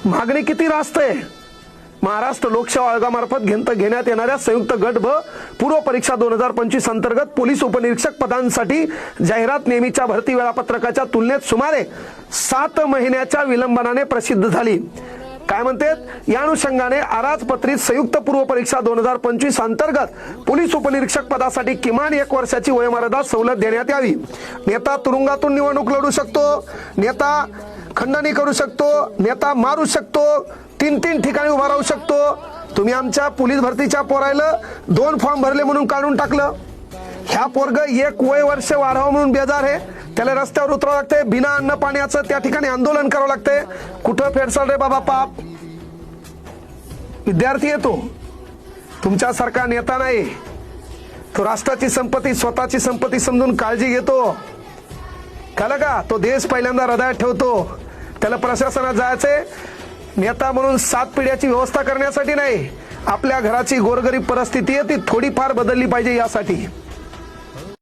मागणी किती रास्त आहे। महाराष्ट्र लोकसेवा आयोगामार्फत घेण्यात येणाऱ्या संयुक्त गट ब पूर्व परीक्षा 2025 अंतर्गत पोलीस उपनिरीक्षक पदांसाठी जाहिरात नेहमीच्या भरती वेळापत्रकाच्या तुलनेत सुमारे 7 महिन्याच्या विलंबाने प्रसिद्ध झाली। काय म्हणतात, या अनुषंगाने अराजपत्रित संयुक्त पूर्व परीक्षा 2025 अंतर्गत पोलीस उपनिरीक्षक पदासाठी किमान 1 वर्षाची वयोमर्यादा सवलत देण्यात यावी। नेता तुरुंगातून निवडणूक लढू शकतो, नेता खंडणी करू शकतो, नेता मारू शकतो, 3 ठिकाणी उभा राहू शकतो। तुम्ही आमच्या पोलीस भरतीच्या पोरायला 2 फॉर्म भरले म्हणून काढून टाकलं। ह्या पोरग 1 वय वर्ष वाढावं म्हणून बेजार आहे, त्याला रस्त्यावर उतरावं लागतंय, बिना अन्न पाण्याचं त्या ठिकाणी आंदोलन करावं लागतंय। कुठं फेडसाल रे बाबा पाप। विद्यार्थी आहे तो, तुमच्यासारखा नेता नाही। तो राष्ट्राची संपत्ती स्वतःची संपत्ती समजून काळजी घेतो, कळलं का? तो देश पहिल्यांदा हृदयात ठेवतो। त्याला प्रशासनात जायचंय नेता म्हणून 7 पिढ्याची व्यवस्था करण्यासाठी नाही, आपल्या घराची गोरगरीब परिस्थिती आहे ती थोडीफार बदलली पाहिजे यासाठी।